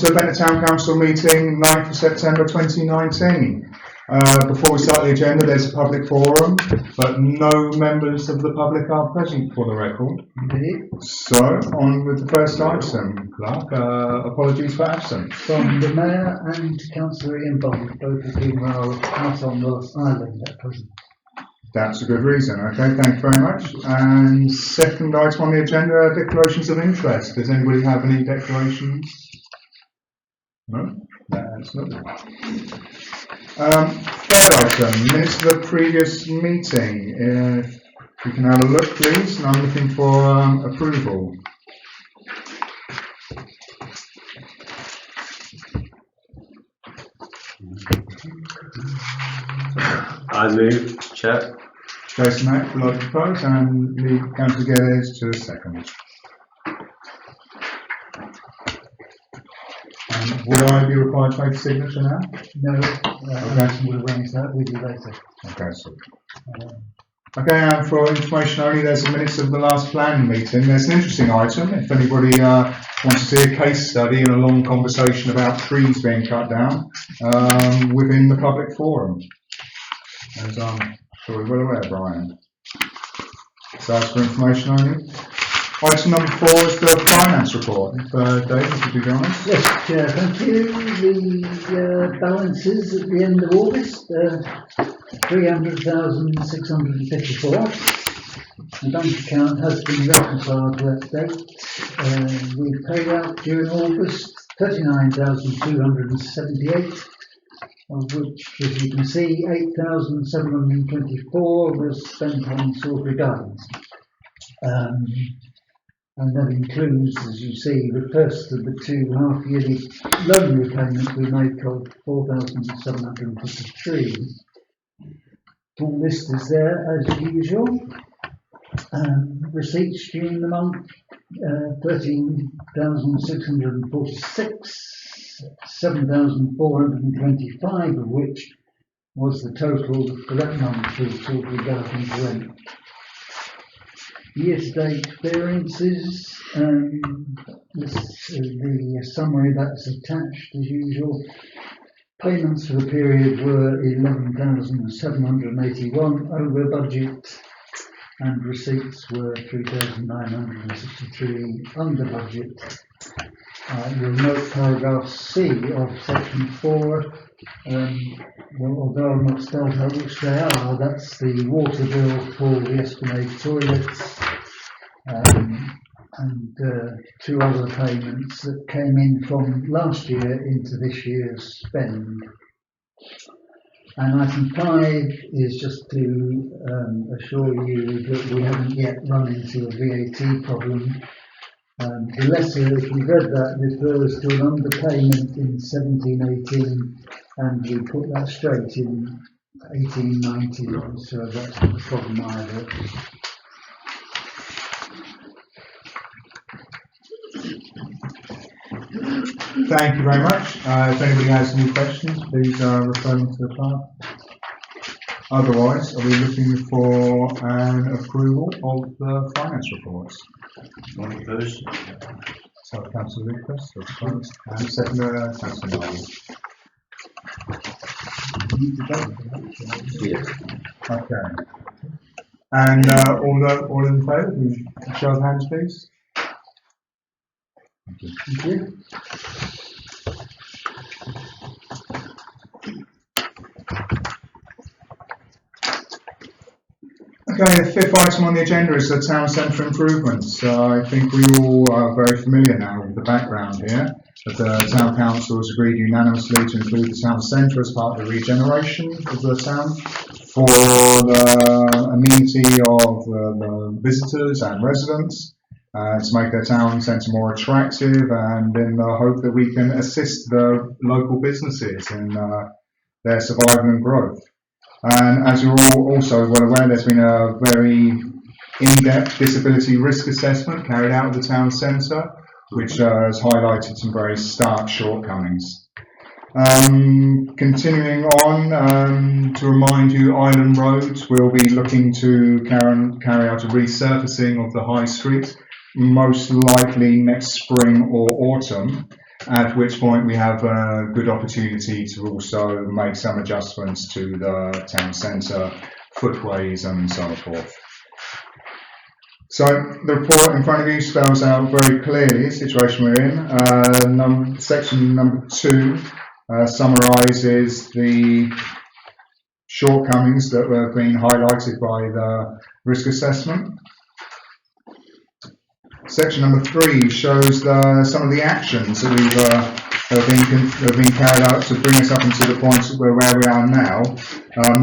to the Ventnor Town Council meeting 9th of September 2019. Before we start the agenda, there's a public forum, but no members of the public are present for the record. Indeed. So, on with the first item, Clerk. Apologies for absence. From the Mayor and Councillor Ian Bond, both of whom are not on North Island at present. That's a good reason. Okay, thank you very much. And second item on the agenda, declarations of interest. Does anybody have any declarations? No? That's not good. Third item, minutes of the previous meeting. If we can have a look, please. And I'm looking for approval. I move, Chair. Jason Mack would like to propose, and leave Councillor Geddes to a second. Would I be required to make a signature now? No, okay. We'll arrange that with you later. Okay, so. Okay, and for information only, there's the minutes of the last planning meeting. There's an interesting item. If anybody wants to see a case study and a long conversation about trees being cut down within the public forum. As I'm sure you're well aware, Brian. So that's for information only. Item number 4 is the finance report. David, could you be honest? Yes, Chair, thank you. The balances at the end of August, 300,654. The bank account has been reconciled to that date. We've paid out during August 39,278, of which, as you can see, 8,724 was spent on Salisbury Gardens. And that includes, as you see, the first of the 2 half-yearly loan repayments we make of 4,753. Full list is there as usual. Receipts during the month, 13,646, 7,425 of which was the total for that month of Salisbury Gardens rent. Year-to-date variances, this is the summary that's attached as usual. Payments for the period were 11,781 over budget, and receipts were 3,963 under budget. You'll note paragraph C of section 4. Well, although I'm not spelled out which they are, that's the water bill for the Esplanade toilets and 2 other payments that came in from last year into this year's spend. And item 5 is just to assure you that we haven't yet run into a VAT problem. The letter, if you've read that, refers to an underpayment in 1718, and we put that straight in 1890, so that's not a problem either. Thank you very much. If anybody has any questions, please refer them to the clerk. Otherwise, are we looking for an approval of the finance reports? So, Councillor Lucas, and second, Councillor Marley. Yes. Okay. And all in favour, show of hands, please. Thank you. Thank you. Okay, the 5th item on the agenda is the town centre improvements. I think we all are very familiar now with the background here. But the town council has agreed unanimously to include the town centre as part of the regeneration of the town for the amenity of the visitors and residents, to make their town centre more attractive, and in the hope that we can assist the local businesses in their survival and growth. And as you're all also well aware, there's been a very in-depth disability risk assessment carried out at the town centre, which has highlighted some very stark shortcomings. Continuing on, to remind you, Island Roads will be looking to carry out a resurfacing of the High Street, most likely next spring or autumn. at which point we have a good opportunity to also make some adjustments to the town centre, footways and so forth. So the report in front of you spells out very clearly the situation we're in. Section number 2 summarises the shortcomings that have been highlighted by the risk assessment. Section number 3 shows some of the actions that have been carried out to bring us up into the point where we are now.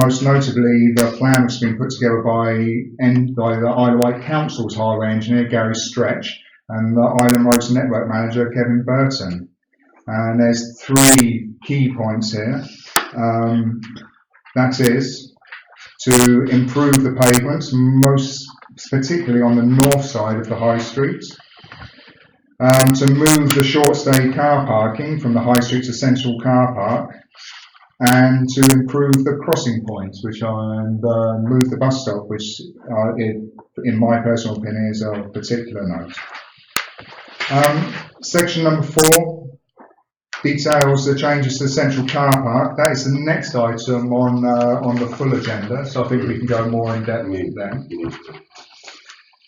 Most notably, the plan which has been put together by the Isle of Wight Council's highway engineer Gary Stretch and the Island Roads Network manager Kevin Burton. And there's 3 key points here. That is to improve the pavements, most particularly on the north side of the high street. To move the short stay car parking from the high street to central car park, and to improve the crossing points, and move the bus stop, which in my personal opinion is of particular note. Section number 4 details the changes to the central car park. That is the next item on the full agenda, so I think we can go more in depth then.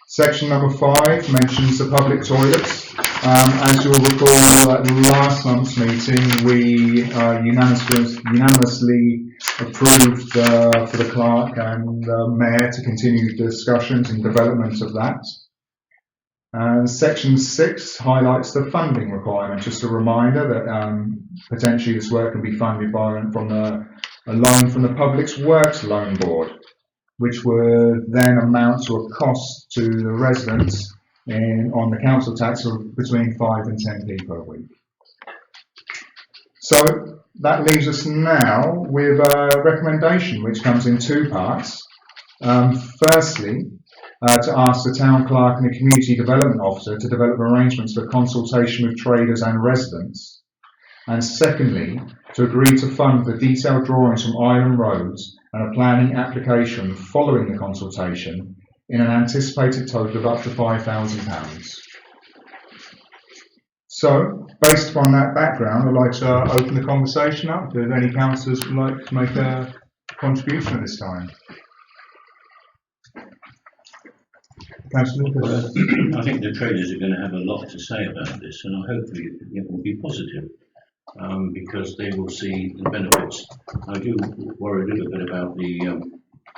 Section number 5 mentions the public toilets. As you'll recall, at last month's meeting, we unanimously approved for the clerk and the mayor to continue discussions and development of that. And Section 6 highlights the funding requirement. Just a reminder that potentially this work can be funded from a loan from the Public Works Loan Board, which would then amount to a cost to the residents on the council tax of between 5 and 10p per week. So that leaves us now with a recommendation which comes in 2 parts. Firstly, to ask the town clerk and the community development officer to develop arrangements for consultation with traders and residents. And secondly, to agree to fund the detailed drawings from Island Roads and a planning application following the consultation in an anticipated total of up to £5,000. So, based upon that background, I'd like to open the conversation up. Do any councillors would like to make a contribution at this time? Councillor Lucas? I think the traders are going to have a lot to say about this, and hopefully it will be positive. Because they will see the benefits. I do worry a little bit about the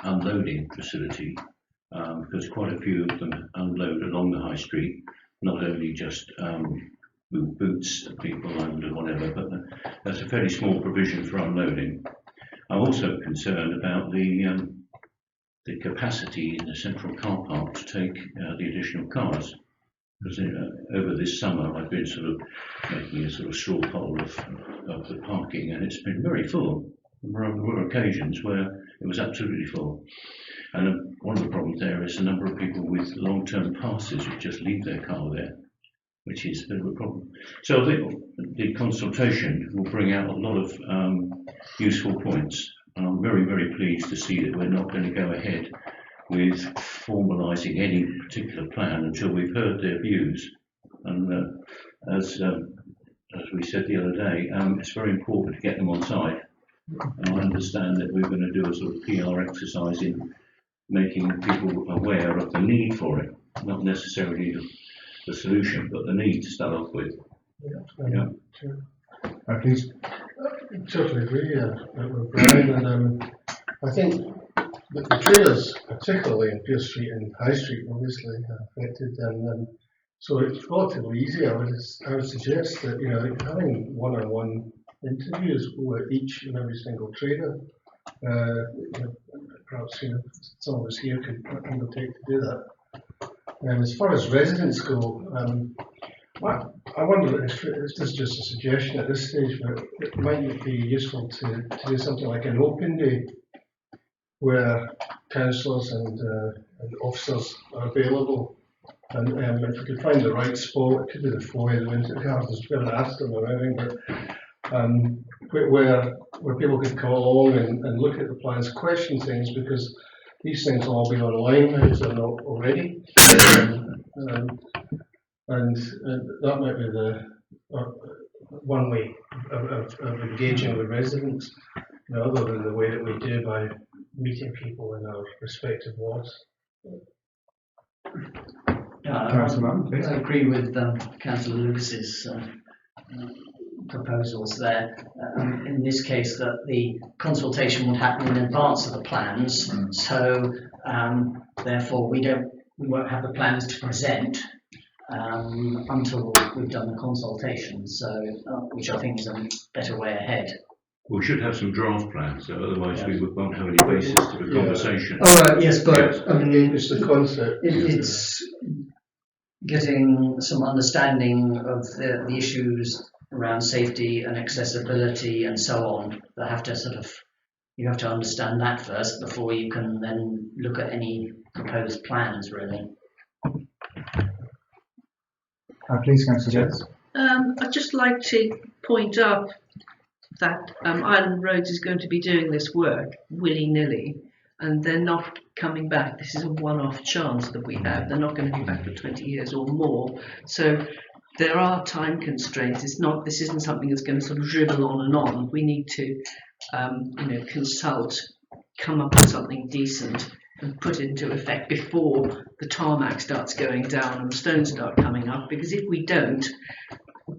unloading facility, because quite a few of them unload along the high street, not only just boots people and whatever, but that's a fairly small provision for unloading. I'm also concerned about the capacity in the central car park to take the additional cars. Because over this summer I've been sort of making a sort of straw poll of the parking, and it's been very full. There were occasions where it was absolutely full. And one of the problems there is the number of people with long-term passes who just leave their car there, which is a bit of a problem. So I think the consultation will bring out a lot of useful points. And I'm very, very pleased to see that we're not going to go ahead with formalising any particular plan until we've heard their views. And as we said the other day, it's very important to get them on side. And I understand that we're going to do a sort of PR exercise in making people aware of the need for it, not necessarily the solution, but the need to start off with. Yeah. Please. I totally agree with Brian, and I think that the traders, particularly in Pearse Street and High Street, obviously affected, and so it's relatively easy. I would suggest that having one-on-one interviews with each and every single trader. Perhaps some of us here could undertake to do that. And as far as residents go, I wonder if this is just a suggestion at this stage, but it might be useful to do something like an open day where councillors and officers are available. And if we could find the right spot, it could be the foyer, the winter gardens, we haven't asked them or anything, but where people could come along and look at the plans, question things, because these things will all be online now, if they're not already. And that might be one way of engaging with residents, other than the way that we do by meeting people in our respective wards. Councillor Mann, please. I agree with Councillor Lewis's proposals there. In this case, that the consultation would happen in advance of the plans, so therefore we won't have the plans to present until we've done the consultation. So, which I think is a better way ahead. We should have some draft plans, so otherwise we won't have any basis to the conversation. Oh, yes, but I mean, It's the concept. it's getting some understanding of the issues around safety and accessibility and so on. That have to you have to understand that first before you can then look at any proposed plans, really. Please, Councillor Jess. I'd just like to point out that Island Roads is going to be doing this work willy-nilly, and they're not coming back. This is a one-off chance that we have. They're not going to be back for 20 years or more. So there are time constraints. This isn't something that's going to sort of dribble on and on. We need to, consult, come up with something decent and put it into effect before the tarmac starts going down and the stones start coming up. Because if we don't,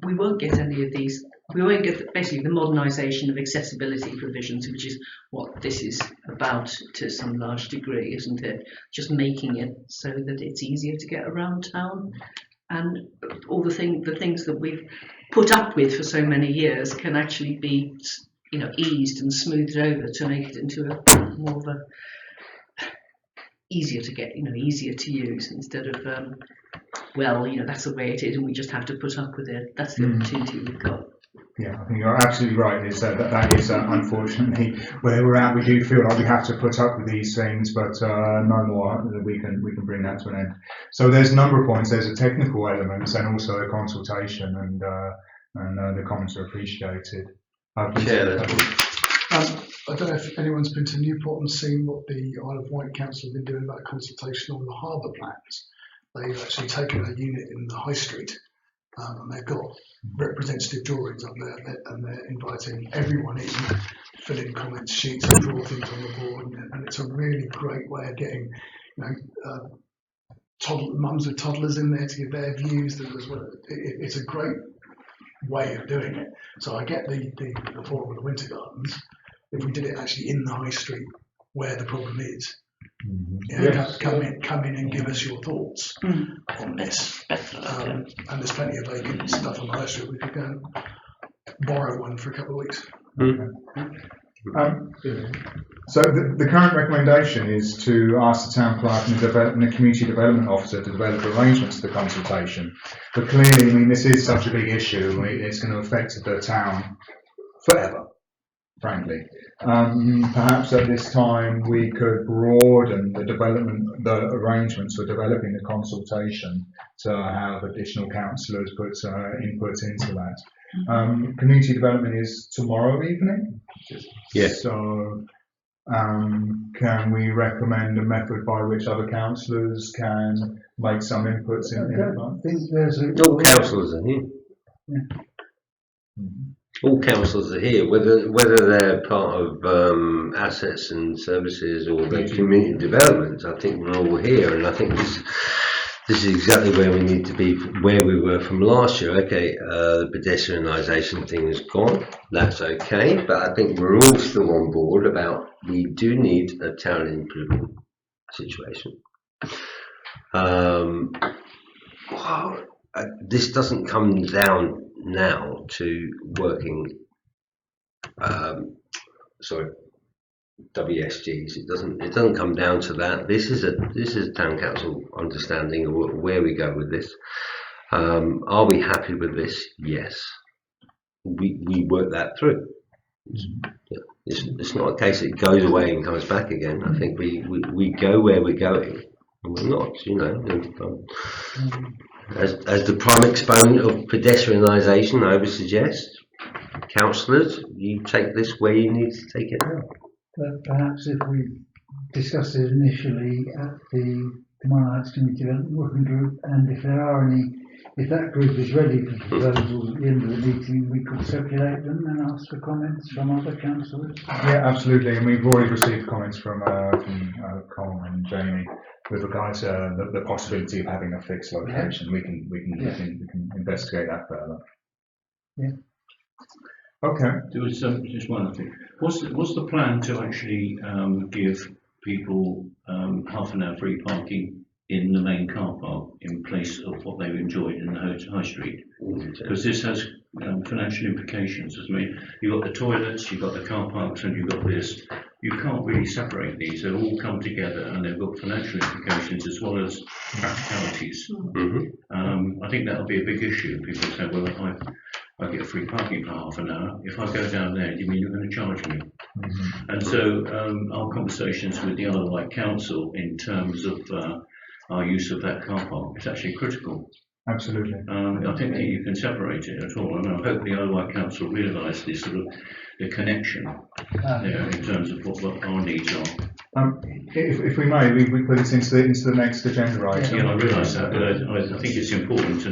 we won't get any of these. We won't get basically the modernisation of accessibility provisions, which is what this is about to some large degree, isn't it? Just making it so that it's easier to get around town, and all the things that we've put up with for so many years can actually be, eased and smoothed over to make it into a more of a easier to get, easier to use, instead of that's the way it is and we just have to put up with it. That's the opportunity we've got. Yeah, I think you're absolutely right. Is that is unfortunately where we're at. We do feel like we have to put up with these things, but no more. We can bring that to an end. So there's a number of points. There's a technical elements and also a consultation, and the comments are appreciated. Chair, I don't know if anyone's been to Newport and seen what the Isle of Wight Council have been doing about consultation on the harbour plans. They've actually taken a unit in the High Street, and they've got representative drawings up there, and they're inviting everyone in, fill in comments sheets and draw things on the board, and it's a really great way of getting, mums with toddlers in there to give their views. It's a great way of doing it. So I get the forum of the Winter Gardens. If we did it actually in the High Street where the problem is, come in and give us your thoughts on this. And there's plenty of vacant stuff on the High Street. We could go and borrow one for a couple of weeks. So the current recommendation is to ask the town clerk and the community development officer to develop arrangements for the consultation. But clearly, this is such a big issue. It's going to affect the town forever, frankly. Perhaps at this time we could broaden the arrangements for developing the consultation to have additional councillors put input into that. Community development is tomorrow evening. Yes. So can we recommend a method by which other councillors can make some inputs in advance? I think there's all councillors are here. All councillors are here, whether they're part of assets and services or the community development. I think we're all here, and I think this is exactly where we need to be, where we were from last year. Okay, the pedestrianisation thing is gone. That's okay, but I think we're all still on board about we do need a town improvement situation. This doesn't come down now to working WSGs. It doesn't come down to that. This is town council understanding of where we go with this. Are we happy with this? Yes. We work that through. It's not a case it goes away and comes back again. I think we go where we're going, and we're not, as the prime exponent of pedestrianisation, I would suggest, councillors, you take this where you need to take it now. But perhaps if we discuss it initially at the Tomorrow Night's Community Development Working Group, and if there are any if that group is ready for proposals at the end of the meeting, we could circulate them and ask for comments from other councillors. Yeah, absolutely, and we've already received comments from Colin and Jamie with regard to the possibility of having a fixed location. We can investigate that further. Yeah. Okay. There was just one thing. What's the plan to actually give people half an hour free parking in the main car park in place of what they've enjoyed in the high street? Because this has financial implications. I mean, you've got the toilets, you've got the car parks, and you've got this. You can't really separate these. They all come together, and they've got financial implications as well as practicalities. I think that'll be a big issue. People say, well, I get free parking for half an hour. If I go down there, do you mean you're going to charge me? And so our conversations with the Isle of Wight Council in terms of our use of that car park is actually critical. Absolutely. I think that you can separate it at all, and I hope the Isle of Wight Council realise this sort of the connection there in terms of what our needs are. If we may, we put this into the next agenda item. Yeah, I realise that, but I think it's important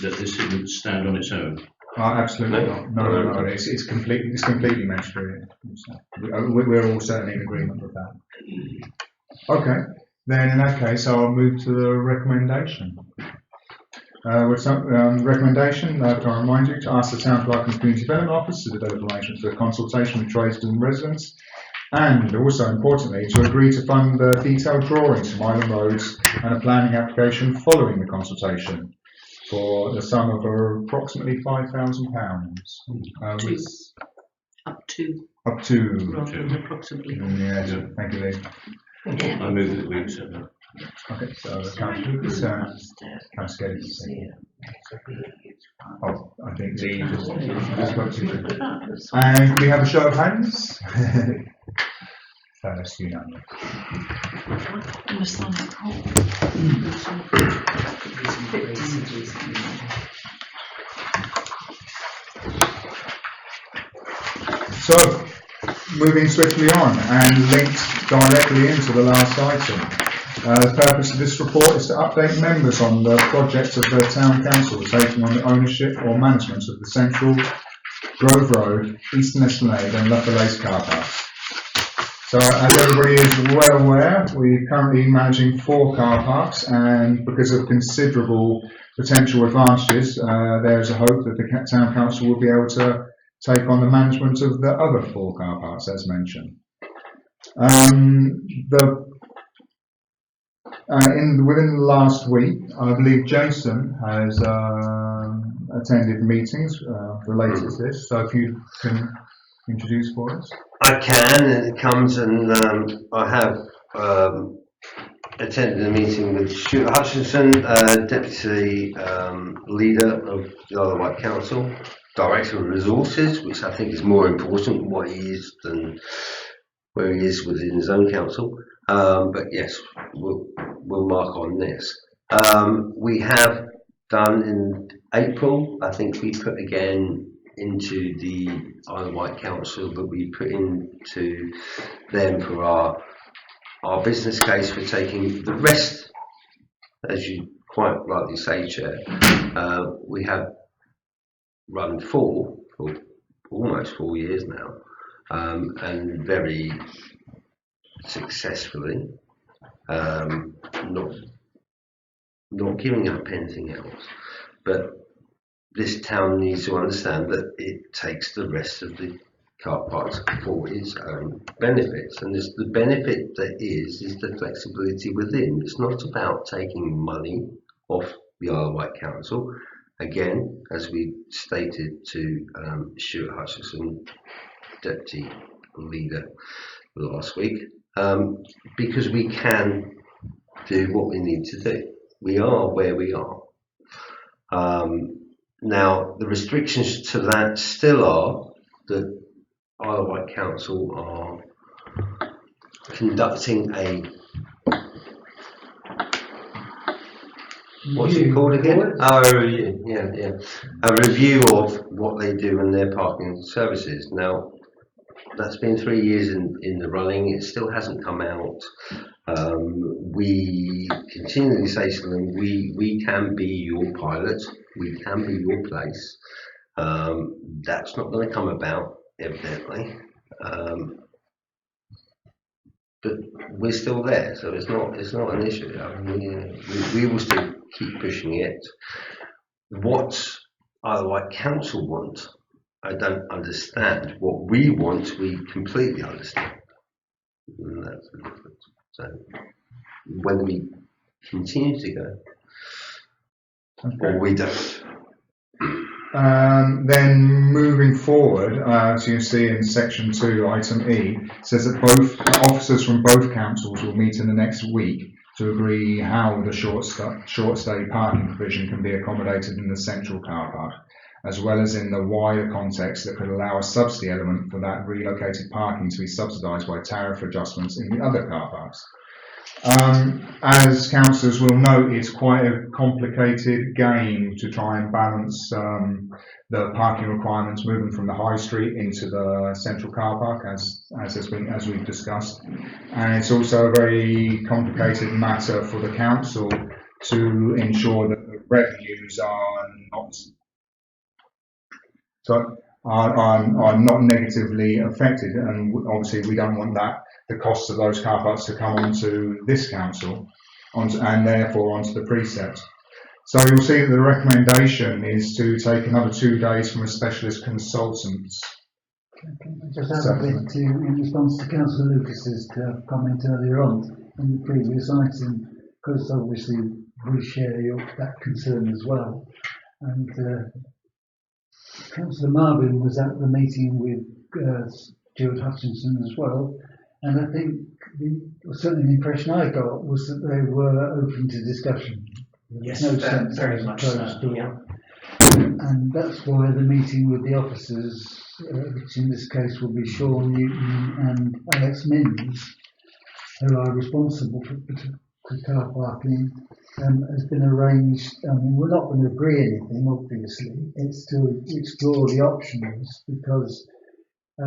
that this shouldn't stand on its own. Absolutely not. No. It's completely necessary. We're all certainly in agreement with that. Okay. Then in that case, I'll move to the recommendation. With some recommendation, can I remind you to ask the Town Clerk and Community Development Office to develop arrangements for consultation with tradesmen and residents, and also importantly to agree to fund the detailed drawings from Island Roads and a planning application following the consultation for the sum of approximately £5,000. Up to. Rather than approximately. Yes, thank you, Lee. I move that we accept that. Okay, so Councillor Councillor I think Lee just got to. And we have a show of hands. So that's unanimous. So, moving swiftly on and linked directly into the last item. The purpose of this report is to update members on the project of the Town Council taking on the ownership or management of the Central, Grove Road, Eastern Esplanade and Lafalace car parks. So as everybody is well aware, we're currently managing 4 car parks, and because of considerable potential advantages, there is a hope that the Town Council will be able to take on the management of the other 4 car parks as mentioned. Within the last week, I believe Jason has attended meetings related to this, so if you can introduce for us. I can, and it comes, and I have attended a meeting with Stuart Hutchinson, Deputy Leader of the Isle of Wight Council, Director of Resources, which I think is more important what he is than where he is within his own council. But yes, we'll mark on this. We have done in April, I think we put again into the Isle of Wight Council, but we put into them for our business case for taking the rest, as you quite rightly say, Chair. We have run 4 for almost 4 years now, and very successfully, not giving up anything else, but this town needs to understand that it takes the rest of the car parks for its own benefits, and the benefit that is the flexibility within. It's not about taking money off the Isle of Wight Council. Again, as we stated to Stuart Hutchinson, Deputy Leader, last week, because we can do what we need to do. We are where we are. Now, the restrictions to that still are that Isle of Wight Council are conducting a, what's it called again? Oh, a review. Yeah. A review of what they do in their parking services. Now, That's been 3 years in the running. It still hasn't come out. We continually say to them, we can be your pilot, we can be your place. That's not going to come about, evidently. But we're still there, so it's not an issue. I mean, we will still keep pushing it. What I like council want, I don't understand. What we want, we completely understand. And that's the difference. So whether we continue to go or we don't. Then moving forward, as you see in section 2, item E, says that both officers from both councils will meet in the next week to agree how the short stay parking provision can be accommodated in the central car park, as well as in the wider context that could allow a subsidy element for that relocated parking to be subsidised by tariff adjustments in the other car parks. As councillors will know, it's quite a complicated game to try and balance the parking requirements moving from the high street into the central car park, as we've discussed, and it's also a very complicated matter for the council to ensure that the revenues are not negatively affected, and obviously we don't want the costs of those car parks to come onto this council, and therefore onto the precept. So you'll see that the recommendation is to take another 2 days from a specialist consultant. Can I just add a bit in response to Councillor Lucas's comment earlier on in the previous item, because obviously we share that concern as well. And Councillor Marvin was at the meeting with Stuart Hutchinson as well, and I think certainly the impression I got was that they were open to discussion. Yes, no sense very of much closed so, door. yeah. And that's why the meeting with the officers, which in this case will be Sean Newton and Alex Minns, who are responsible for car parking, has been arranged. I mean, we're not going to agree anything, obviously. It's to explore the options, because,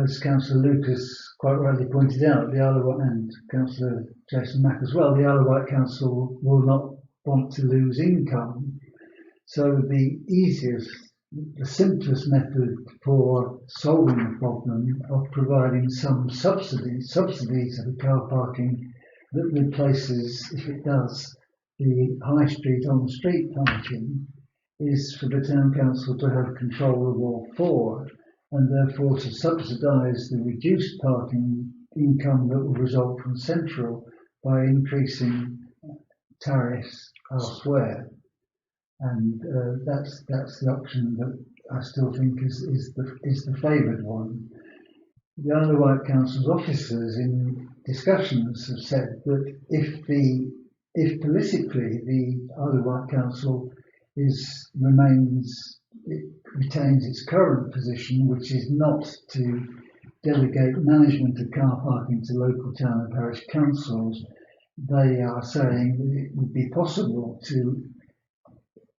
as Councillor Lucas quite rightly pointed out, the Isle of Wight, and Councillor Jason Mack as well, the Isle of Wight Council will not want to lose income. So the easiest, the simplest method for solving the problem of providing some subsidies to the car parking that replaces, if it does, the high street on street parking, is for the town council to have control of all four, and therefore to subsidise the reduced parking income that will result from central by increasing tariffs elsewhere. And that's the option that I still think is the favoured one. The Isle of Wight Council's officers in discussions have said that if politically the Isle of Wight Council retains its current position, which is not to delegate management of car parking to local town and parish councils, they are saying that it would be possible to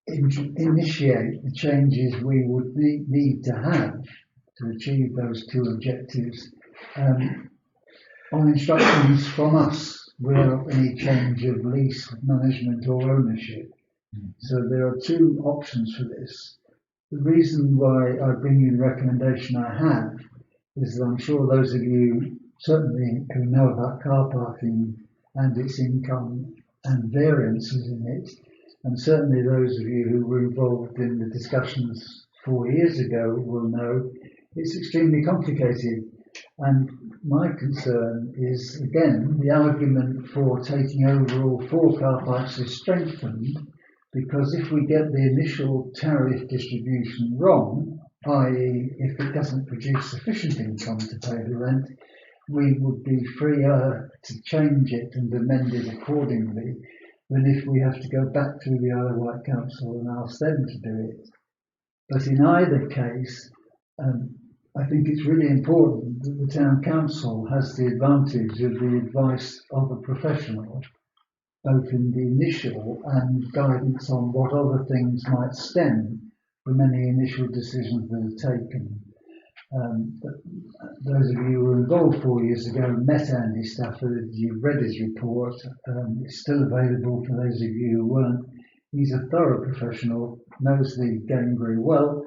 initiate the changes we would need to have to achieve those two objectives on instructions from us without any change of lease, management or ownership. So there are two options for this. The reason why I bring you the recommendation I have is that I'm sure those of you certainly who know about car parking and its income and variances in it, and certainly those of you who were involved in the discussions 4 years ago will know it's extremely complicated. And my concern is, again, the argument for taking over all four car parks is strengthened, because if we get the initial tariff distribution wrong, i.e. if it doesn't produce sufficient income to pay the rent, we would be freer to change it and amend it accordingly than if we have to go back to the Isle of Wight Council and ask them to do it. But in either case, I think it's really important that the town council has the advantage of the advice of a professional, both in the initial and guidance on what other things might stem from any initial decisions that are taken. But those of you who were involved 4 years ago met Andy Stafford. You've read his report. It's still available for those of you who weren't. He's a thorough professional, knows the game very well,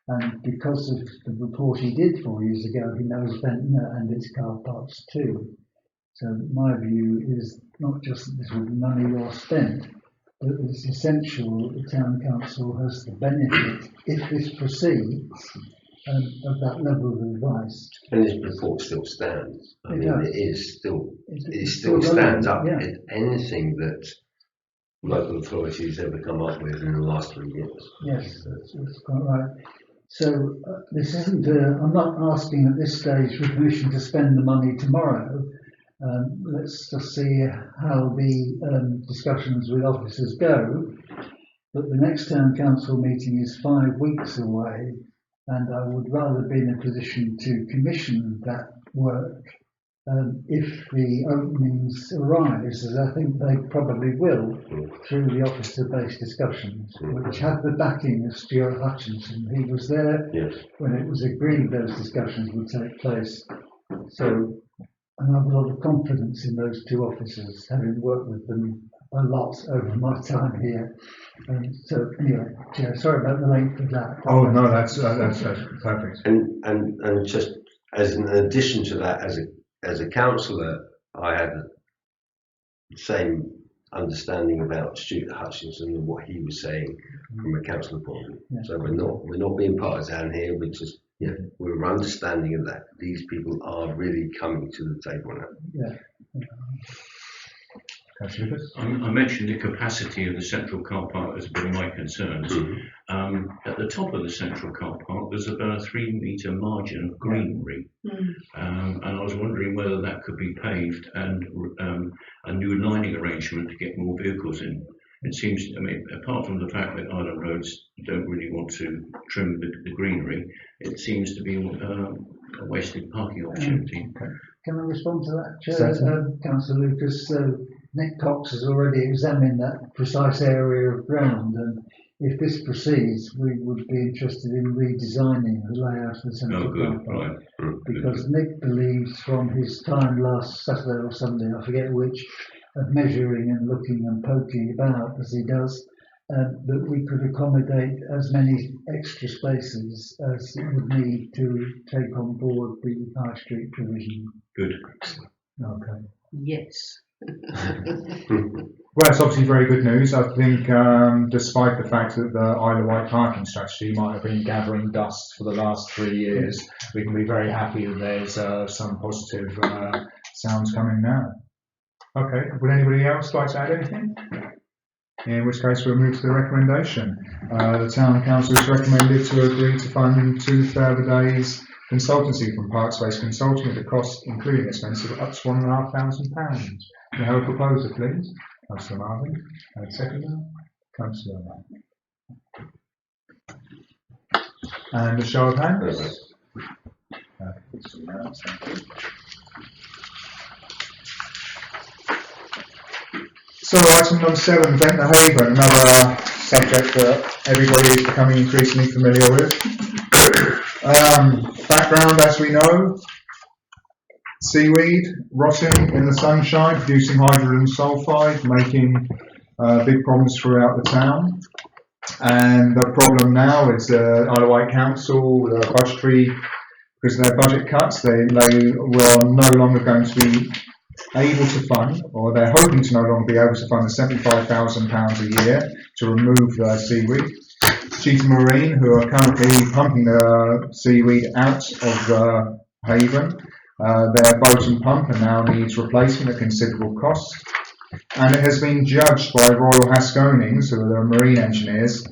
and because of the report he did 4 years ago, he knows Ventnor and its car parks too. So my view is not just that this will be money well spent, but it's essential that the town council has the benefit, if this proceeds, of that level of advice. And this report still stands. I mean, does. it still stands up. Yeah. It's anything that local authorities ever come up with in the last 3 years. Yes, that's quite right. So this isn't, I'm not asking at this stage for permission to spend the money tomorrow. Let's just see how the discussions with officers go. But the next town council meeting is 5 weeks away, and I would rather be in a position to commission that work if the openings arise, as I think they probably will, through the officer-based discussions, which had the backing of Stuart Hutchinson. He was there when it was agreed those discussions would take place. So, and I have a lot of confidence in those two officers, having worked with them a lot over my time here. So anyway, Chair, sorry about the length of that. Oh no, that's perfect. And just as an addition to that, as a councillor, I had the same understanding about Stuart Hutchinson and what he was saying from a council point of view. Yeah. So we're not being partisan here. We're just we're understanding of that. These people are really coming to the table now. Yeah. I mentioned the capacity of the central car park as one of my concerns. At the top of the central car park, there's about a 3 metre margin of greenery, and I was wondering whether that could be paved and a new lining arrangement to get more vehicles in. It seems, I mean, apart from the fact that Island Roads don't really want to trim the greenery, it seems to be a wasted parking opportunity. Can I respond to that, Chair? Councillor Lucas, Nick Cox has already examined that precise area of ground, and if this proceeds, we would be interested in redesigning the layout of the central car park. Right. Because Nick believes from his time last Saturday or Sunday, I forget which, of measuring and looking and poking about as he does, that we could accommodate as many extra spaces as it would need to take on board the High Street provision. Good. Okay. Yes. Well, it's obviously very good news. I think, despite the fact that the Isle of Wight parking strategy might have been gathering dust for the last 3 years, we can be very happy that there's some positive sounds coming now. Okay, would anybody else like to add anything? In which case we'll move to the recommendation. The Town Council is recommended to agree to fund 2 further days consultancy from Parkspace Consulting at a cost, including expenses, of up to £1,500. Can I have a proposer, please? Councillor Marvin. And a seconder? Councillor Mann. And a show of hands? So item number 7, Ventnor Haven, another subject that everybody is becoming increasingly familiar with. Background, as we know, seaweed rotting in the sunshine, producing hydrogen sulfide, making big problems throughout the town. And the problem now is Isle of Wight Council, budgetary, because of their budget cuts, they were no longer going to be able to fund, or they're hoping to no longer be able to fund the £75,000 a year to remove the seaweed. Cheetah Marine, who are currently pumping the seaweed out of the haven, their boat and pumper now needs replacement at considerable cost. And it has been judged by Royal Haskonians, who are the marine engineers,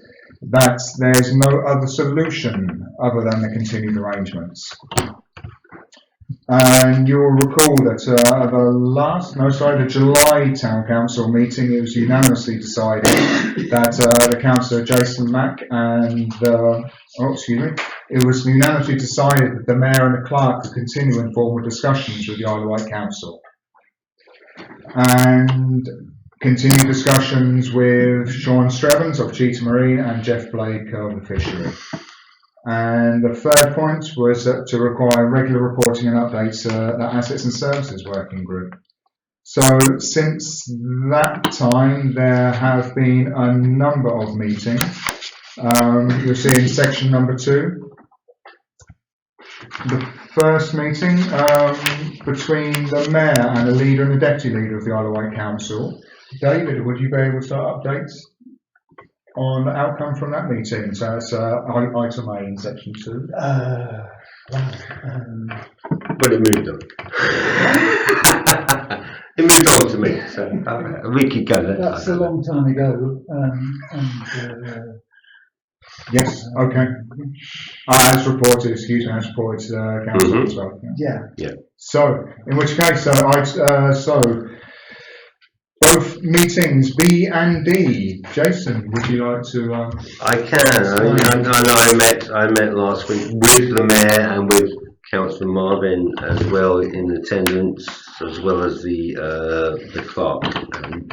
that there's no other solution other than the continued arrangements. And you'll recall that the July Town Council meeting, it was unanimously decided that the Councillor Jason Mack and it was unanimously decided that the Mayor and the Clerk could continue informal discussions with the Isle of Wight Council and continue discussions with Sean Strevens of Cheetah Marine and Jeff Blake of the Fishery. And the third point was to require regular reporting and updates the Assets and Services Working Group. So since that time, there have been a number of meetings. You'll see in section number 2. The first meeting between the Mayor and the Leader and the Deputy Leader of the Isle of Wight Council. David, would you be able to start updates on the outcome from that meeting? So it's item A in section 2. But it moved on. It moved on to me, so we could go there. That's a long time ago. Yes, okay. As reported, excuse me, as reported to the council as well. Yeah. So, in which case, so both meetings B and D. Jason, would you like to? I can. I met last week with the Mayor and with Councillor Marvin as well in attendance, as well as the clerk and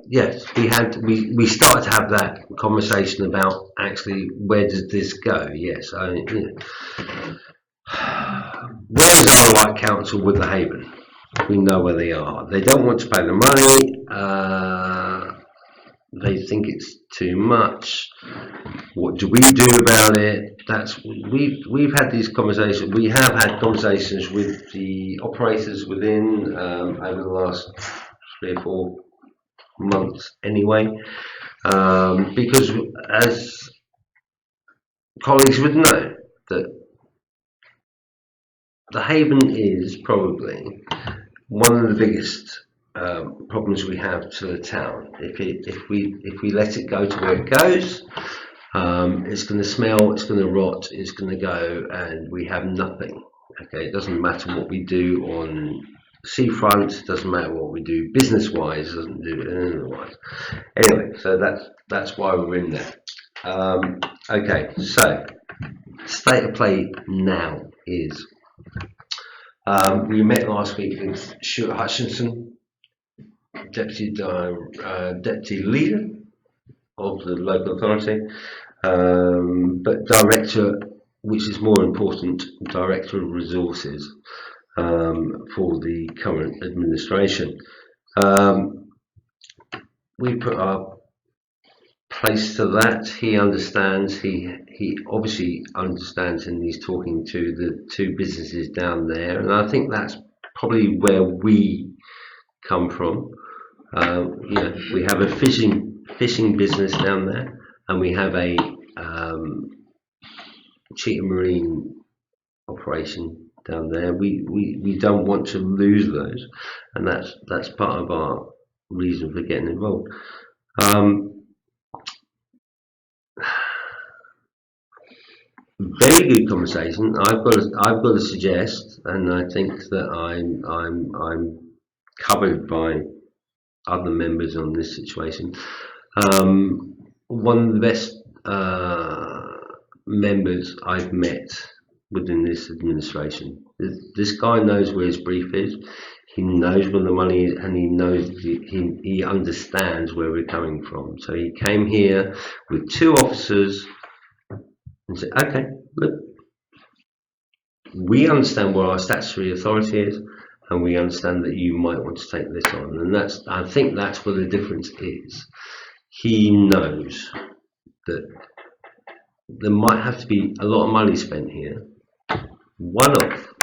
yes, we started to have that conversation about actually where does this go. Yes, where is Isle of Wight Council with the Haven? We know where they are. They don't want to pay the money. They think it's too much. What do we do about it? We've had these conversations. We have had conversations with the operators within over the last 3 or 4 months anyway, because as colleagues would know, that the Haven is probably one of the biggest problems we have to the town. If we let it go to where it goes, it's going to smell, it's going to rot, it's going to go, and we have nothing. Okay, it doesn't matter what we do on seafront, doesn't matter what we do business wise, doesn't do it otherwise. Anyway, so that's why we're in there. Okay, so state of play now is we met last week with Stuart Hutchinson, deputy leader of the local authority, but director, which is more important, director of resources for the current administration. We put our place to that. He understands. He obviously understands, and he's talking to the 2 businesses down there. And I think that's probably where we come from. We have a fishing business down there, and we have a cheetah marine operation down there. We don't want to lose those, and that's part of our reason for getting involved. Very good conversation. I've got to suggest, and I think that I'm covered by other members on this situation. One of the best members I've met within this administration. This guy knows where his brief is. He knows where the money is, and he knows he understands where we're coming from. So he came here with 2 officers and said, "Okay, look, we understand where our statutory authority is, and we understand that you might want to take this on." And I think that's where the difference is. He knows that there might have to be a lot of money spent here, one-off.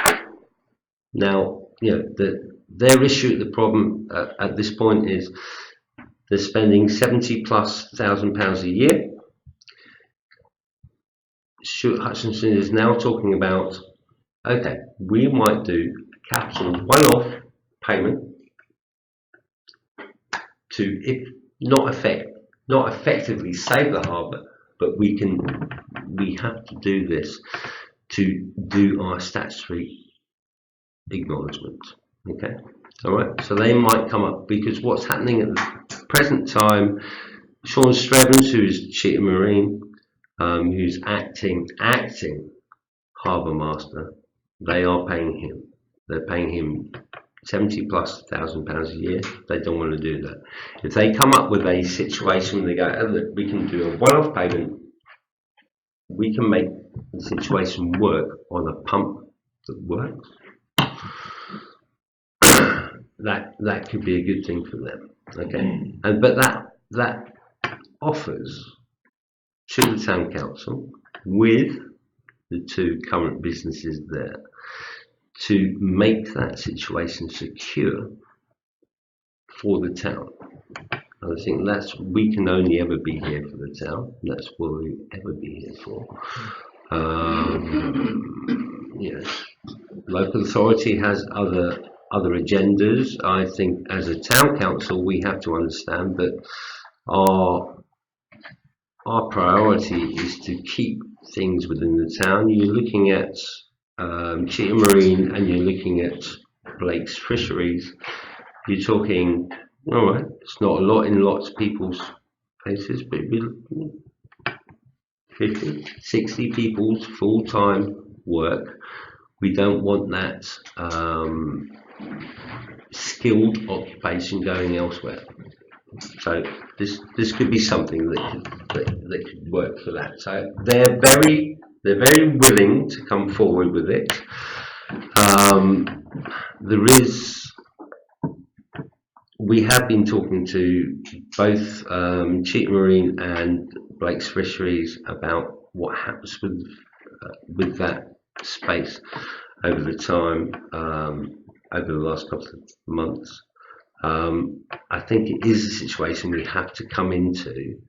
Now, their issue, the problem at this point is they're spending £70,000+ a year. Stuart Hutchinson is now talking about, okay, we might do a capital one-off payment to, if not effectively save the harbour, but we have to do this to do our statutory acknowledgement. Okay, all right. So they might come up, because what's happening at the present time, Sean Strevens, who is Cheetah Marine, who's acting harbour master, they are paying him. They're paying him £70,000+ a year, they don't want to do that. If they come up with a situation where they go, oh, look, we can do a one-off payment, we can make the situation work on a pump that works, that could be a good thing for them. Okay, but that offers to the town council, with the two current businesses there, to make that situation secure for the town. And I think we can only ever be here for the town. That's what we'll ever be here for. Yes, local authority has other agendas. I think as a town council, we have to understand that our priority is to keep things within the town. You're looking at Cheetah Marine and you're looking at Blake's Fisheries. You're talking, all right, it's not a lot in lots of people's faces, but 50, 60 people's full-time work. We don't want that skilled occupation going elsewhere. So this could be something that could work for that. So they're very willing to come forward with it. We have been talking to both Cheetah Marine and Blake's Fisheries about what happens with that space over the time, over the last couple of months. I think it is a situation we have to come into,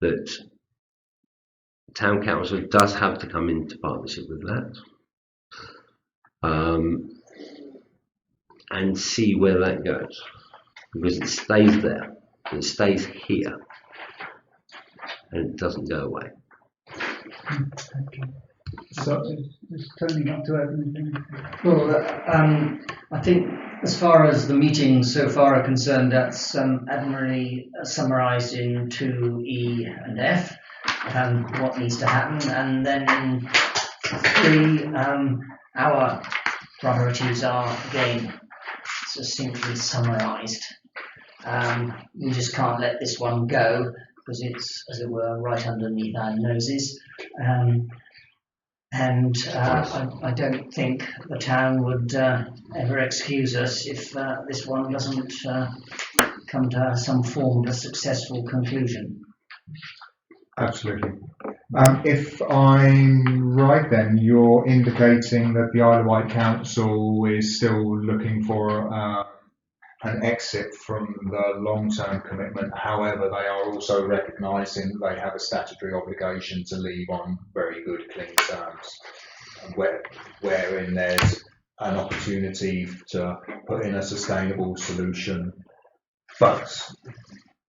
that town council does have to come into partnership with that, and see where that goes, because it stays there, it stays here, and it doesn't go away. So, just turning up to anything. Well, I think as far as the meetings so far are concerned, that's admirably summarised in 2E and F, what needs to happen, and then in 3, our priorities are again succinctly summarised. We just can't let this one go because it's, as it were, right underneath our noses. I don't think the town would ever excuse us if this one doesn't come to some form of a successful conclusion. Absolutely. If I'm right, then you're indicating that the Isle of Wight Council is still looking for an exit from the long-term commitment. However, they are also recognising they have a statutory obligation to leave on very good, clean terms, wherein there's an opportunity to put in a sustainable solution. But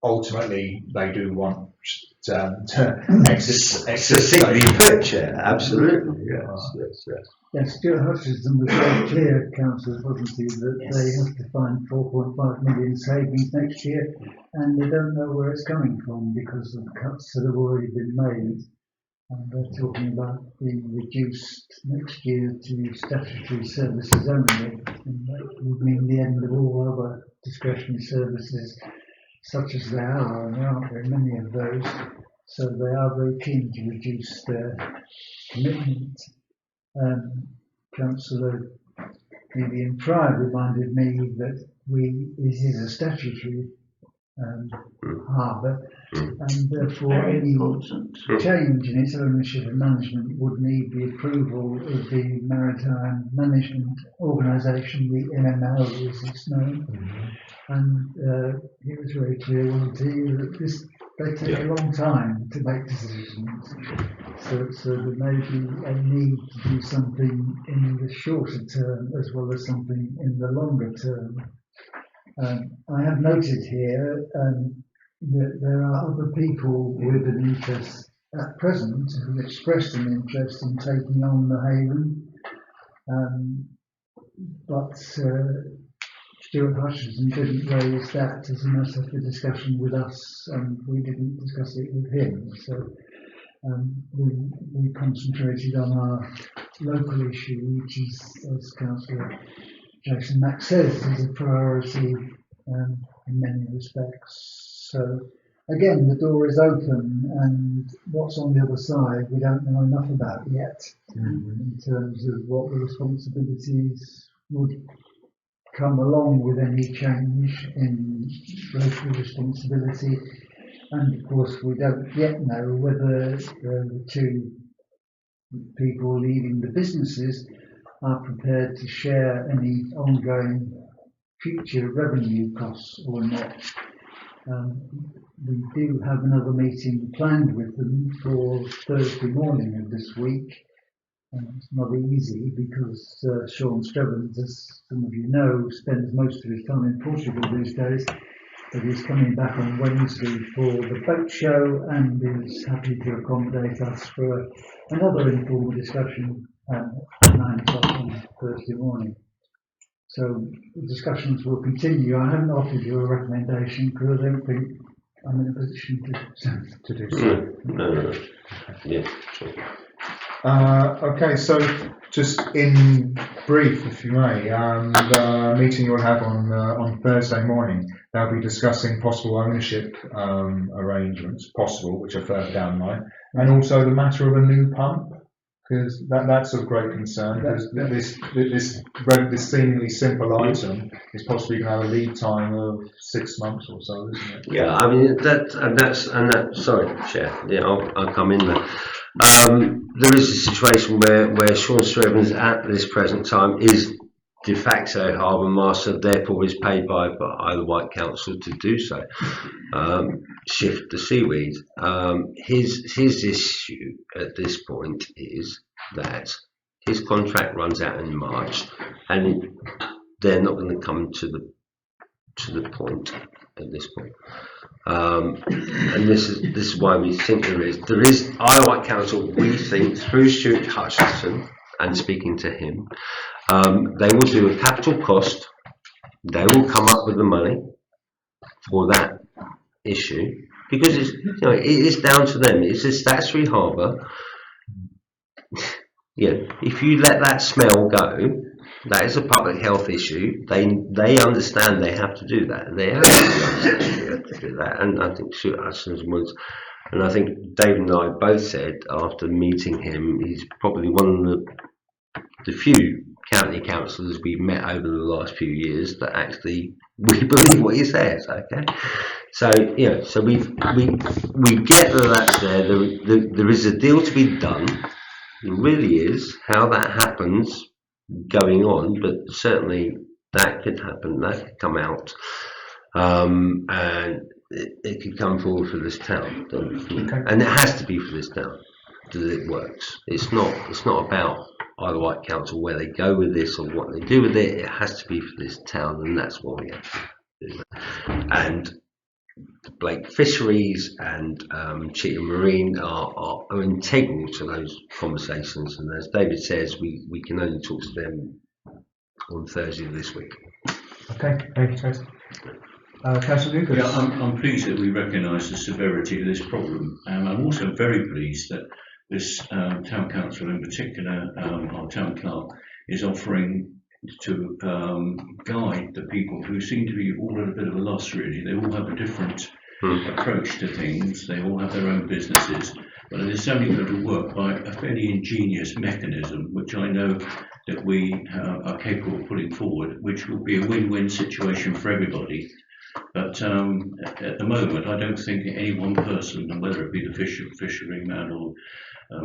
ultimately, they do want to exit. Succinctly put, Chair. Absolutely. Yes. Yes, Stuart Hutchinson was very clear, councillors, wasn't he, that they have to find 4.5 million savings next year, and they don't know where it's coming from because of cuts that have already been made. And they're talking about being reduced next year to statutory services only, and that would mean the end of all other discretionary services, such as there are, and there aren't very many of those. So they are very keen to reduce their commitment. Councillor Vivian Pryor reminded me that it is a statutory harbour, and therefore any change in its ownership and management would need the approval of the Maritime Management Organisation, the MML as it's known. And he was very clear, wasn't he, that they take a long time to make decisions. So there may be a need to do something in the shorter term as well as something in the longer term. I have noted here that there are other people with an interest at present who expressed an interest in taking on the Haven, but Stuart Hutchinson didn't raise that as a matter for discussion with us, and we didn't discuss it with him. So we concentrated on our local issue, which is, as Councillor Jason Mack says is a priority in many respects. So again, the door is open, and what's on the other side we don't know enough about yet in terms of what the responsibilities would come along with any change in local responsibility. And of course, we don't yet know whether the two people leading the businesses are prepared to share any ongoing future revenue costs or not. We do have another meeting planned with them for Thursday morning of this week. It's not easy because Sean Strevens, as some of you know, spends most of his time in Portugal these days, but he's coming back on Wednesday for the boat show and is happy to accommodate us for another informal discussion at 9 o'clock on Thursday morning. So the discussions will continue. I haven't offered you a recommendation because I don't think I'm in a position to do so. No. Yeah, sure. Okay, so just in brief, if you may, the meeting you'll have on Thursday morning, they'll be discussing possible ownership arrangements, which are further down the line, and also the matter of a new pump, because that's of great concern. Because this seemingly simple item is possibly going to have a lead time of 6 months or so, isn't it? Yeah, I mean that. Sorry, Chair. Yeah, I'll come in there. There is a situation where Sean Strevens at this present time is de facto harbour master, therefore is paid by Isle of Wight Council to do so. Shift the seaweed. His issue at this point is that his contract runs out in March, and they're not going to come to the point at this point. And this is why we think there is Isle of Wight Council, we think, through Stuart Hutchinson and speaking to him, they will do a capital cost, they will come up with the money for that issue, because it is down to them. It's a statutory harbour. Yeah, if you let that smell go, that is a public health issue. They understand they have to do that. They have to do that. And I think Stuart Hutchinson was, and I think David and I both said after meeting him, he's probably one of the few county councillors we've met over the last few years that actually we believe what he says. Okay, so so we get that that's there. There is a deal to be done. There really is. How that happens going on, but certainly that could happen. That could come out, and it could come forward for this town, and it has to be for this town that it works. It's not about Isle of Wight Council where they go with this or what they do with it. It has to be for this town, and that's what we have to do. And Blake Fisheries and Cheetham Marine are integral to those conversations, and as David says, we can only talk to them on Thursday of this week. Okay, thank you, Chris. Councillor Lucas. Yeah, I'm pleased that we recognise the severity of this problem, and I'm also very pleased that this town council, in particular our town clerk, is offering to guide the people who seem to be all at a bit of a loss, really. They all have a different approach to things, they all have their own businesses, but it is only going to work by a fairly ingenious mechanism, which I know that we are capable of putting forward, which will be a win-win situation for everybody. But at the moment, I don't think any one person, and whether it be the fisheryman or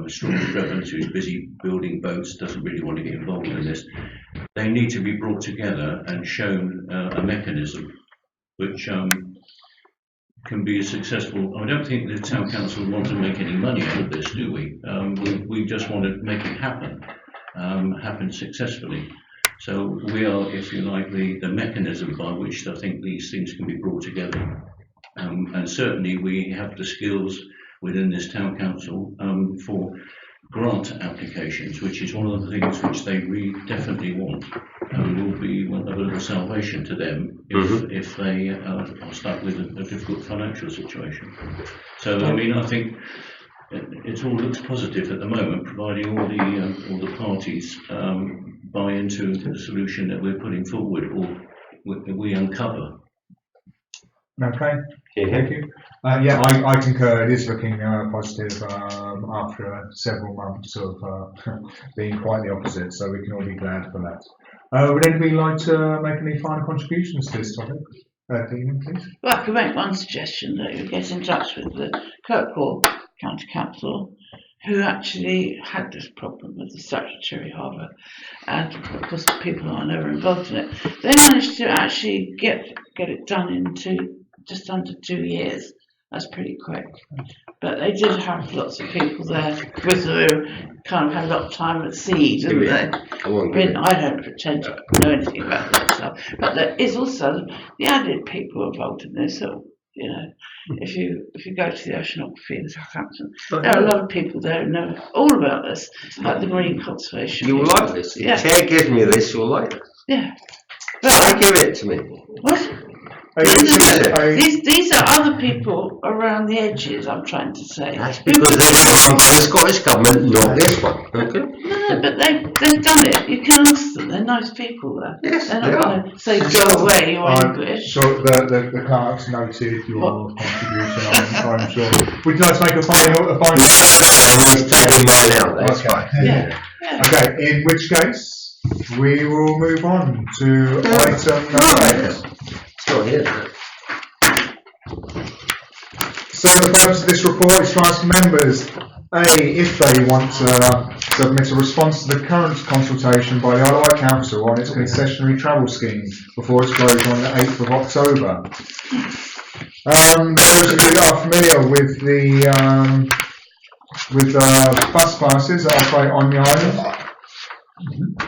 Sean Strevens, who's busy building boats, doesn't really want to get involved in this, they need to be brought together and shown a mechanism which can be successful. I don't think the town council want to make any money out of this, do we? We just want to make it happen successfully. So we are, if you like, the mechanism by which I think these things can be brought together. And certainly we have the skills within this town council for grant applications, which is one of the things which they definitely want, and will be one of a little salvation to them if they are stuck with a difficult financial situation. So I mean, I think it all looks positive at the moment, providing all the parties buy into the solution that we're putting forward, or we uncover. Okay, Yeah. thank you. Yeah, I concur. It is looking positive after several months of being quite the opposite, so we can all be glad for that. Would anybody like to make any final contributions to this topic? Dean, please. Well, I could make one suggestion that you get in touch with the Kirkwall County Council, who actually had this problem with the statutory harbour, and of course people are never involved in it. They managed to actually get it done in just under 2 years. That's pretty quick. But they did have lots of people there with who kind of had a lot of time at sea, didn't they? I don't pretend to know anything about that stuff. But there is also the added people involved in this. So, you know, if you go to the oceanography in Southampton, there are a lot of people there who know all about this, like the marine conservation. You'll like this. Yeah. If the chair gives me this, you'll like it. Yeah. Don't give it to me. What? These are other people around the edges, I'm trying to say. That's because they're from the Scottish Government, not this one. Okay? No, but they've done it. You can ask them. They're nice people there. Yes, they're not going to say go away, you're English. So the clerks noted your contribution, I'm sure. Would you like to make a final? I was taking mine out, that's fine. Yeah. Okay, in which case, we will move on to item number 8. It's not here, is it? So the purpose of this report is to ask members, A, if they want to submit a response to the current consultation by the Isle of Wight Council on its concessionary travel scheme before its closure on the 8th of October. Those of you that are familiar with the bus passes that operate on the island,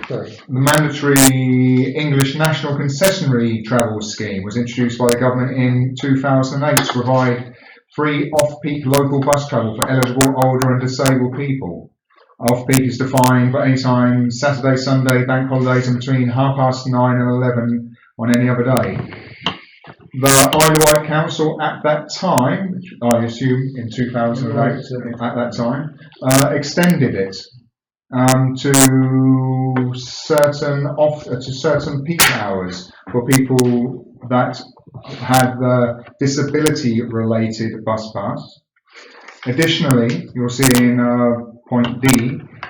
the mandatory English National Concessionary Travel Scheme was introduced by the government in 2008 to provide free off-peak local bus travel for eligible older and disabled people. Off-peak is defined by any time Saturday, Sunday, bank holidays, and between 9:30 and 11 on any other day. The Isle of Wight Council at that time, which I assume in 2008 at that time, extended it to certain peak hours for people that had the disability-related bus pass. Additionally, you'll see in point D,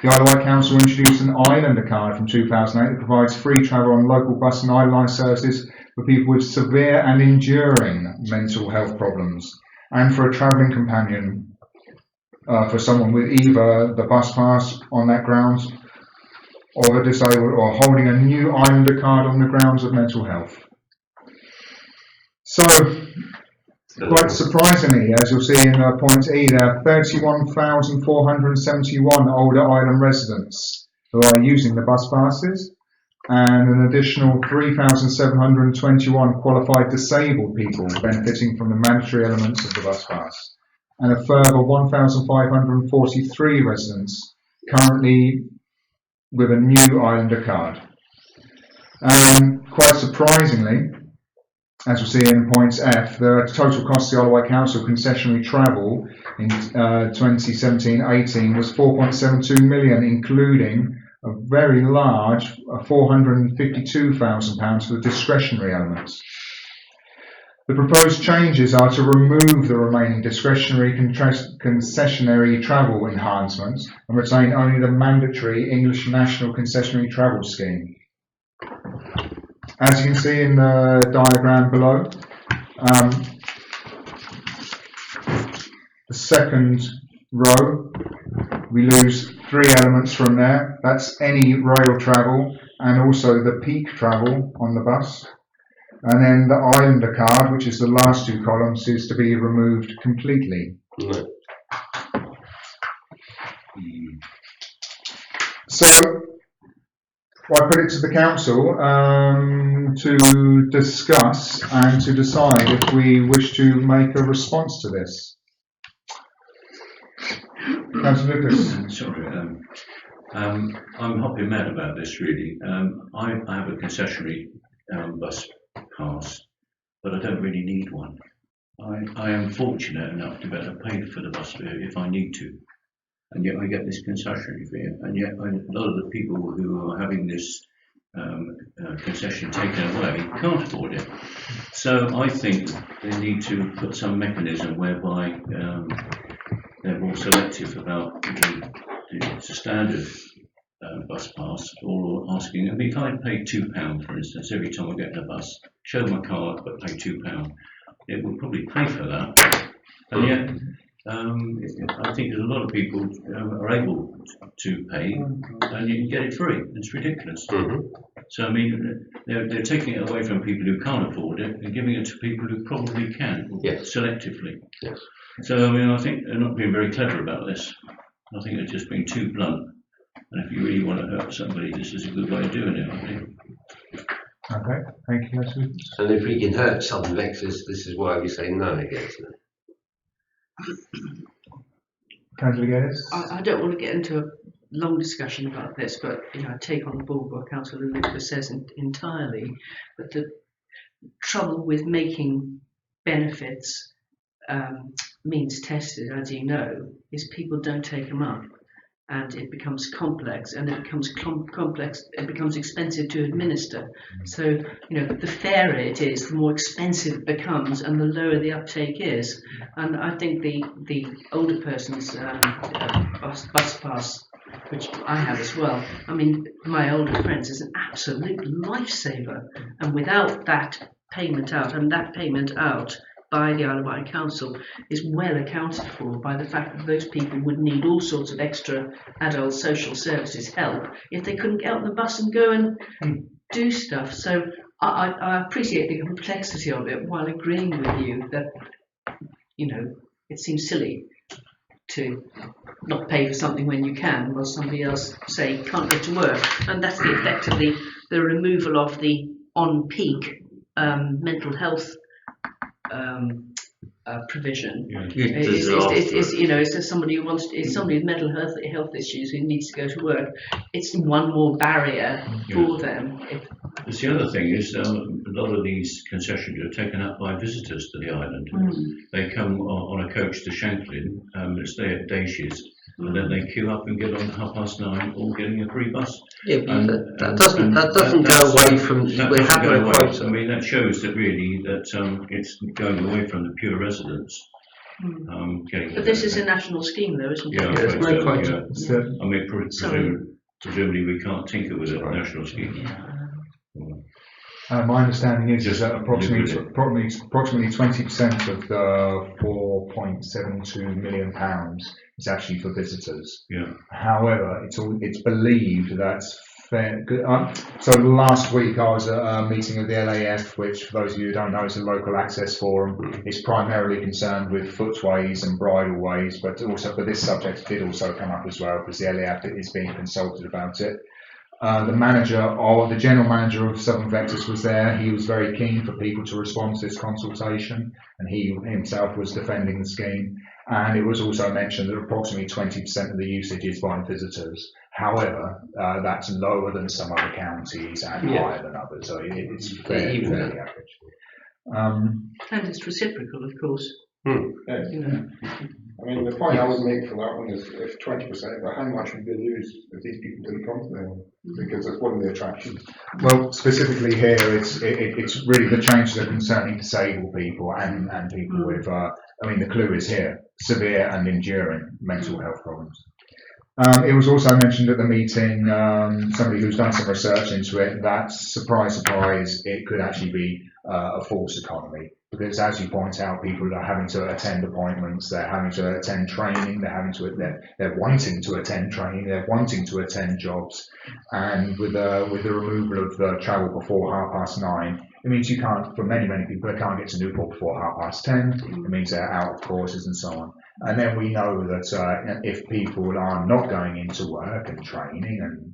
the Isle of Wight Council introduced an Islander card from 2008 that provides free travel on local bus and island line services for people with severe and enduring mental health problems, and for a travelling companion for someone with either the bus pass on that grounds or the disabled, or holding a new Islander card on the grounds of mental health. So, quite surprisingly, as you'll see in point E, there are 31,471 older island residents who are using the bus passes, and an additional 3,721 qualified disabled people benefiting from the mandatory elements of the bus pass, and a further 1,543 residents currently with a new Islander card. Quite surprisingly, as we'll see in points F, the total cost of the Isle of Wight Council concessionary travel in 2017-18 was £4.72 million, including a very large £452,000 for the discretionary elements. The proposed changes are to remove the remaining discretionary concessionary travel enhancements and retain only the mandatory English National Concessionary Travel Scheme. As you can see in the diagram below, the second row, we lose 3 elements from there. That's any rail travel and also the peak travel on the bus. And then the Islander card, which is the last 2 columns, is to be removed completely. No. So, I put it to the council to discuss and to decide if we wish to make a response to this. Councillor Lucas. Sorry, I'm hopping mad about this really. I have a concessionary bus pass, but I don't really need one. I am fortunate enough to be able to pay for the bus fare if I need to. and yet I get this concessionary fee, and yet a lot of the people who are having this concession taken away can't afford it. So I think they need to put some mechanism whereby they're more selective about the standard bus pass, or asking. I mean, if I pay £2, for instance, every time I get in a bus, show my card but pay £2, it would probably pay for that. And yet, I think that a lot of people are able to pay, and you can get it free. It's ridiculous. So I mean, they're taking it away from people who can't afford it and giving it to people who probably can, Yes. selectively. Yes. So I mean, I think they're not being very clever about this. I think they're just being too blunt. And if you really want to hurt somebody, this is a good way of doing it, I think. Okay, thank you, Leslie. And if we can hurt Southern Vectors, this is why we say no against them. Councillor Geddes? I don't want to get into a long discussion about this, but I take on board what Councillor Lucas says entirely. But the trouble with making benefits means tested, as you know, is people don't take them up, and it becomes complex, and it becomes complex. It becomes expensive to administer. So the fairer it is, the more expensive it becomes, and the lower the uptake is. And I think the older person's bus pass, which I have as well. I mean, my older friends is an absolute lifesaver, and without that payment out, by the Isle of Wight Council is well accounted for by the fact that those people would need all sorts of extra adult social services help if they couldn't get on the bus and go and do stuff. So I appreciate the complexity of it, while agreeing with you that it seems silly to not pay for something when you can, while somebody else say can't get to work, and that's effectively the removal of the on-peak mental health provision. It's just somebody who wants. It's somebody with mental health issues who needs to go to work. It's one more barrier for them. The other thing is a lot of these concessions are taken up by visitors to the island. They come on a coach to Shanklin, stay at Dacia's, and then they queue up and get on at 9:30, all getting a free bus. Yeah, but that doesn't go away from. We're having a quota. I mean, that shows that really that it's going away from the pure residents. But this is a national scheme, though, isn't it? Yeah, There's no quota. I mean, presumably we can't tinker with a national scheme. My understanding is that approximately 20% of the £4.72 million is actually for visitors. Yeah. However, it's believed that's fair. So last week I was at a meeting of the LAF, which, for those of you who don't know, is a local access forum. It's primarily concerned with footways and bridleways, but this subject did also come up as well, because the LAF is being consulted about it. The general manager of Southern Vectors was there. He was very keen for people to respond to this consultation, and he himself was defending the scheme. And it was also mentioned that approximately 20% of the usage is by visitors. However, that's lower than some other counties and higher than others, so it's fairly average. And it's reciprocal, of course. I mean, the point I would make for that one is if 20%, but how much would they lose if these people didn't come to them? Because it's one of the attractions. Well, specifically here, it's really the changes are concerning disabled people and people with. The clue is here: severe and enduring mental health problems. It was also mentioned at the meeting, somebody who's done some research into it, that surprise, it could actually be a false economy. Because, as you point out, people are having to attend appointments, they're having to attend training, they're wanting to attend training, they're wanting to attend jobs, and with the removal of the travel before 9:30, it means you can't, for many people, they can't get to Newport before 10:30. It means they're out of courses and so on. And then we know that if people are not going into work and training and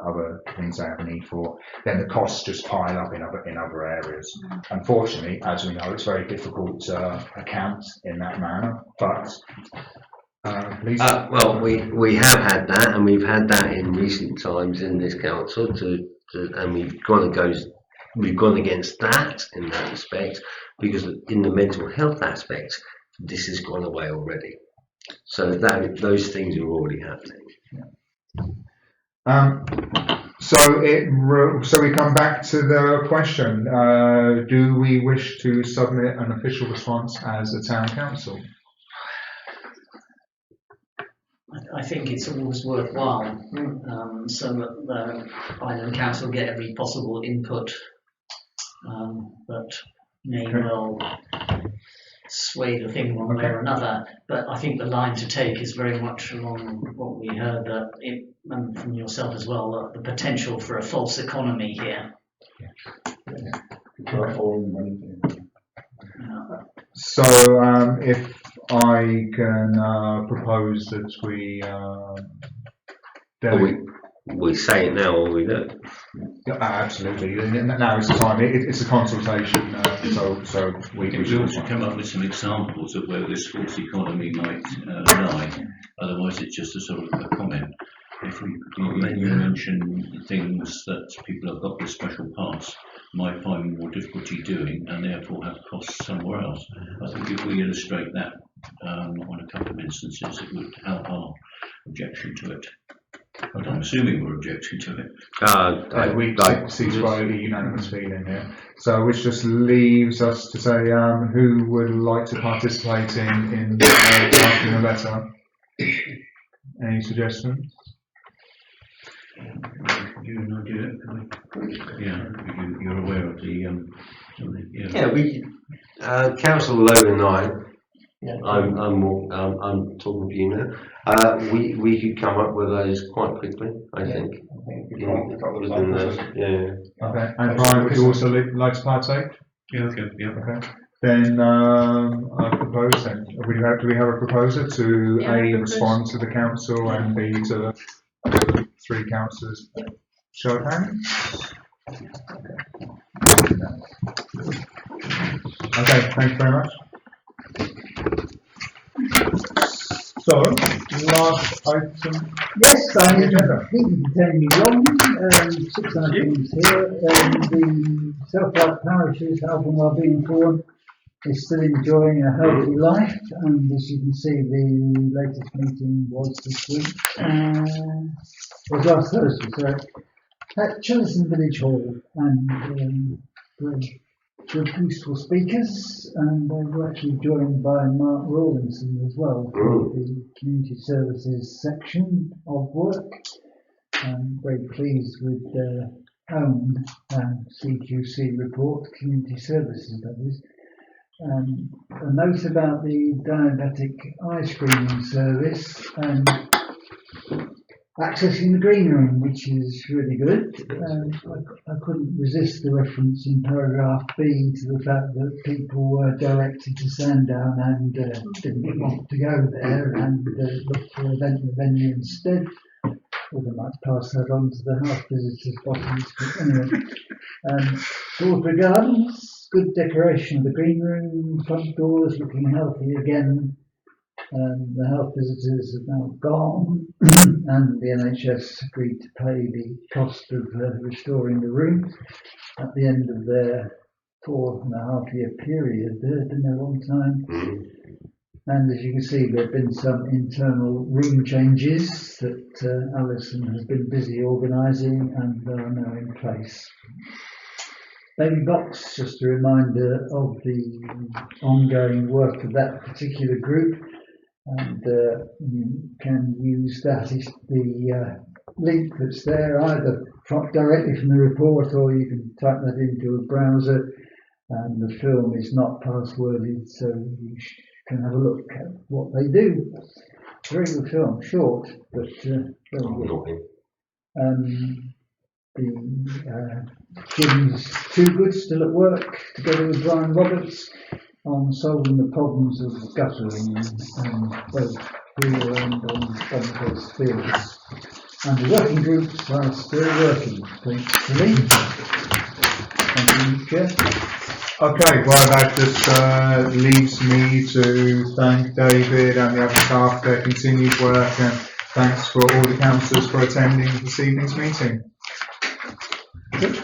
other things they have a need for, then the costs just pile up in other areas. Unfortunately, as we know, it's very difficult to account in that manner. But please. Well, we have had that, and we've had that in recent times in this council. And we've gone against that in that respect, because in the mental health aspect, this has gone away already. So those things are already happening. So we come back to the question: do we wish to submit an official response as a town council? I think it's always worthwhile, so that the Island Council get every possible input that may well sway the thing one way or another. But I think the line to take is very much along what we heard and from yourself as well, the potential for a false economy here. So if I can propose that we say it now or we don't. Absolutely. Now is the time. It's a consultation, so we We should also come up with some examples of where this false economy might lie. Otherwise, it's just a sort of a comment. If you mention things that people have got with special pass might find more difficulty doing and therefore have costs somewhere else. I think if we illustrate that on a couple of instances, it would help our objection to it. But I'm assuming we're objecting to it. We see quite a unanimous feeling here. So which just leaves us to say who would like to participate in drafting a letter. Any suggestions? You know, do it? Yeah, you're aware of the. Council 11-9. Yeah. I'm talking to you now. We could come up with those quite quickly, I think. Okay. And Brian, would you also like to partake? Yeah. Okay. Yeah. Okay. Then I propose. Then do we have a proposer to A, respond to the council, and B, to the three councillors? Show of hands. Okay. Thank you very much. So, last item. Yes, I think you tell me wrong. 6 items here. The self-help parishes health and wellbeing forum is still enjoying a healthy life, and as you can see, the latest meeting was this week. Was last Thursday, so at Chillison Village Hall, and very good, useful speakers, and they were actually joined by Mark Rawlinson as well for the community services section of work. I'm very pleased with their own CQC report, community services that is. A note about the diabetic eye screening service and accessing the green room, which is really good. I couldn't resist the reference in paragraph B to the fact that people were directed to Sandown and didn't want to go there and look for a Ventnor venue instead. Or they might pass that on to the health visitors bottom. Anyway, Broadbury Gardens, good decoration of the green room, front doors looking healthy again. The health visitors have now gone, and the NHS agreed to pay the cost of restoring the room at the end of their 4.5-year period. They've been there a long time. And as you can see, there have been some internal room changes that Alison has been busy organising and are now in place. Baby Box, just a reminder of the ongoing work of that particular group, and you can use that is the link that's there either directly from the report, or you can type that into a browser, and the film is not passworded, so you can have a look at what they do. Very good film, short, but very good. Jim's Too Good still at work, together with Brian Roberts, on solving the problems of guttering both here and on Bunker's fields. And the working groups are still working, thankfully. Thank you, Chair. Okay, well that just leaves me to thank David and the other staff for their continued work, and thanks for all the councillors for attending this evening's meeting. Good.